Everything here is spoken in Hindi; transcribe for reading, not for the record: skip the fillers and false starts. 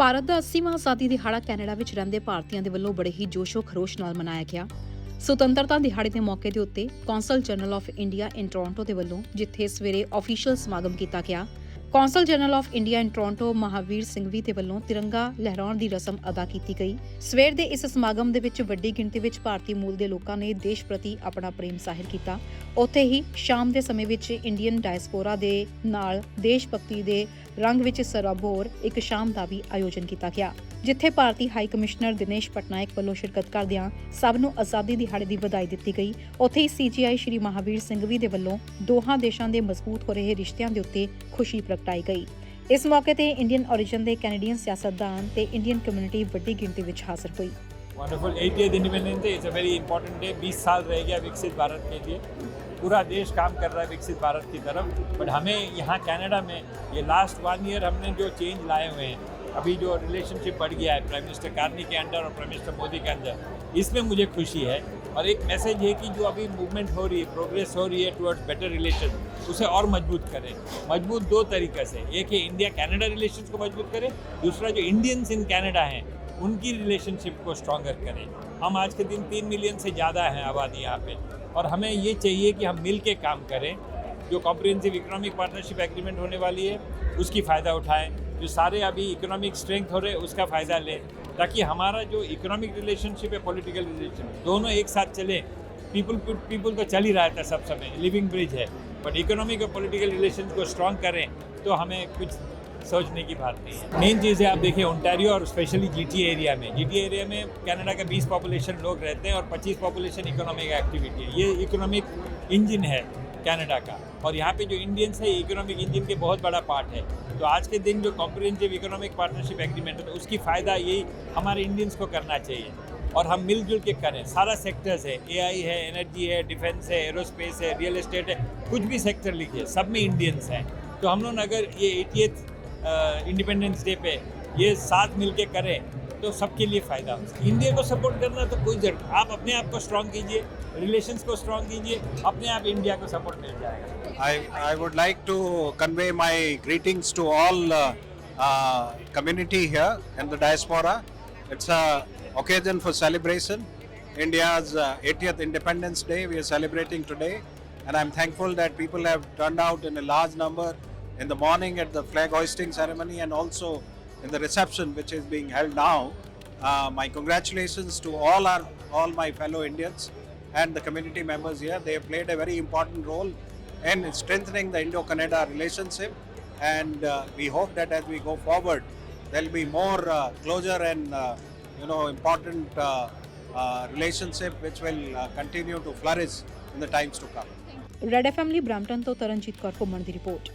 ਭਾਰਤ ਦਾ 80ਵਾਂ ਆਜ਼ਾਦੀ ਦਿਹਾੜਾ ਕੈਨੇਡਾ ਵਿੱਚ ਰਹਿੰਦੇ ਭਾਰਤੀਆਂ ਦੇ ਵੱਲੋਂ ਬੜੇ ਹੀ ਜੋਸ਼ੋ ਖਰੋਸ਼ ਨਾਲ ਮਨਾਇਆ ਗਿਆ। ਸੁਤੰਤਰਤਾ ਦਿਹਾੜੇ ਦੇ ਮੌਕੇ ਦੇ ਉੱਤੇ council general of India in Toronto ਦੇ ਵੱਲੋਂ ਜਿੱਥੇ ਸਵੇਰੇ ਆਫੀਸ਼ੀਅਲ ਸਮਾਗਮ ਕੀਤਾ ਗਿਆ, council general of India in Toronto Mahavir Singhvi ਦੇ ਵੱਲੋਂ ਤਿਰੰਗਾ ਲਹਿਰਾਉਣ ਦੀ ਰਸਮ ਅਦਾ ਕੀਤੀ ਗਈ। ਸਵੇਰ ਦੇ ਇਸ ਸਮਾਗਮ ਦੇ ਵਿੱਚ ਵੱਡੀ ਗਿਣਤੀ ਵਿੱਚ ਭਾਰਤੀ ਮੂਲ ਦੇ ਲੋਕਾਂ ਨੇ ਦੇਸ਼ ਪ੍ਰਤੀ ਆਪਣਾ ਪ੍ਰੇਮ ਜ਼ਾਹਿਰ ਕੀਤਾ। ਉੱਥੇ ਹੀ ਸ਼ਾਮ ਦੇ ਸਮੇਂ ਵਿੱਚ ਇੰਡੀਅਨ ਡਾਇਸਪੋਰਾ ਦੇ ਨਾਲ ਦੇਸ਼ ਭਗਤੀ ਦੇ ਰੰਗ ਵਿੱਚ ਸਰਾਬੋਰ ਇੱਕ ਸ਼ਾਮ ਦਾ ਵੀ ਆਯੋਜਨ ਕੀਤਾ ਗਿਆ, ਜਿੱਥੇ ਭਾਰਤੀ ਹਾਈ ਕਮਿਸ਼ਨਰ ਦਿਨੇਸ਼ ਪਟਨਾਇਕ ਵੱਲੋਂ ਸ਼ਿਰਕਤ ਕਰਦਿਆਂ ਸਭ ਨੂੰ ਆਜ਼ਾਦੀ ਦਿਹਾੜੇ ਦੀ ਵਧਾਈ ਦਿੱਤੀ ਗਈ। ਉੱਥੇ ਹੀ ਸੀਜੀਆਈ ਸ਼੍ਰੀ ਮਹਾਵੀਰ ਸਿੰਘਵੀ ਦੇ ਵੱਲੋਂ ਦੋਹਾਂ ਦੇਸ਼ਾਂ ਦੇ ਮਜ਼ਬੂਤ ਹੋ ਰਹੇ ਰਿਸ਼ਤਿਆਂ ਦੇ ਉੱਤੇ ਖੁਸ਼ੀ ਪ੍ਰਗਟਾਈ ਗਈ। ਇਸ ਮੌਕੇ ਤੇ ਇੰਡੀਅਨ origin ਦੇ ਕੈਨੇਡੀਅਨ ਸਿਆਸਤਦਾਨ ਤੇ ਇੰਡੀਅਨ ਕਮਿਊਨਿਟੀ ਵੱਡੀ ਗਿਣਤੀ ਵਿੱਚ ਹਾਜ਼ਰ ਹੋਈ। Wonderful 80th independence day is a very important day. 20 साल रह गया विकसित भारत के लिए, पूरा देश काम कर रहा है विकसित भारत की तरफ। बट हमें यहाँ कनाडा में ये लास्ट 1 ईयर हमने जो चेंज लाए हुए हैं, अभी जो रिलेशनशिप बढ़ गया है प्राइम मिनिस्टर कार्नी के अंडर और प्राइम मिनिस्टर मोदी के अंदर, इसमें मुझे खुशी है। और एक मैसेज है कि जो अभी मूवमेंट हो रही है, प्रोग्रेस हो रही है टुवर्ड्स बेटर रिलेशन, उसे और मजबूत करें। मजबूत दो तरीके से, एक है इंडिया कनाडा रिलेशन को मजबूत करें, दूसरा जो इंडियंस इन कनाडा हैं उनकी रिलेशनशिप को स्ट्रॉन्गर करें। हम आज के दिन 3 मिलियन से ज़्यादा हैं आबादी यहाँ पे, और हमें ये चाहिए कि हम मिल के काम करें। जो कॉम्प्रिहेंसिव इकोनॉमिक पार्टनरशिप एग्रीमेंट होने वाली है उसकी फ़ायदा उठाएं, जो सारे अभी इकोनॉमिक स्ट्रेंथ हो रहे हैं उसका फ़ायदा लें, ताकि हमारा जो इकोनॉमिक रिलेशनशिप है, पॉलिटिकल रिलेशन, दोनों एक साथ चले। पीपल तो चल ही रहा था सब समय, लिविंग ब्रिज है, बट इकोनॉमिक और पॉलिटिकल रिलेशन को स्ट्रॉन्ग करें तो हमें कुछ सोचने की बात नहीं है। मेन चीज़ है, आप देखिए ओंटारियो और स्पेशली GTA एरिया में कनाडा का 20 पॉपुलेशन लोग रहते हैं और 25 पॉपुलेशन इकोनॉमिक एक्टिविटी है। ये इकोनॉमिक इंजन है कनाडा का, और यहाँ पे जो इंडियंस है इकोनॉमिक इंजन के बहुत बड़ा पार्ट है। तो आज के दिन जो कॉम्प्रिहेंसिव इकोनॉमिक पार्टनरशिप एग्रीमेंट है, तो उसकी फ़ायदा यही हमारे इंडियंस को करना चाहिए, और हम मिलजुल के करें। सारा सेक्टर्स है, AI है, एनर्जी है, डिफेंस है, एरोस्पेस है, रियल एस्टेट है, कुछ भी सेक्टर लिखिए, सब में इंडियंस हैं। तो हम लोग अगर ये 80th इंडिपेंडेंस डे पे ये साथ मिलके करें तो सबके लिए फ़ायदा हो। इंडिया को सपोर्ट करना तो कोई जरूरत, आप अपने आप को स्ट्रॉन्ग कीजिए, रिलेशंस को स्ट्रॉन्ग कीजिए, अपने आप इंडिया को सपोर्ट मिल जाएगा। I would like to convey my greetings to all community here in the diaspora. It's a occasion for celebration. India's 80th Independence Day we are celebrating today, and I'm thankful that people have turned out in a large number in the morning at the flag hoisting ceremony and also in the reception which is being held now. My congratulations to all my fellow Indians and the community members here. They have played a very important role in strengthening the Indo-Canada relationship, and we hope that as we go forward there will be more closer and important relationship which will continue to flourish in the times to come. Red FM ਲਈ ਬ੍ਰੈਂਪਟਨ ਤੋਂ ਤਰਨਜੀਤ ਕੌਰ ਘੁੰਮਣ ਦੀ ਰਿਪੋਰਟ।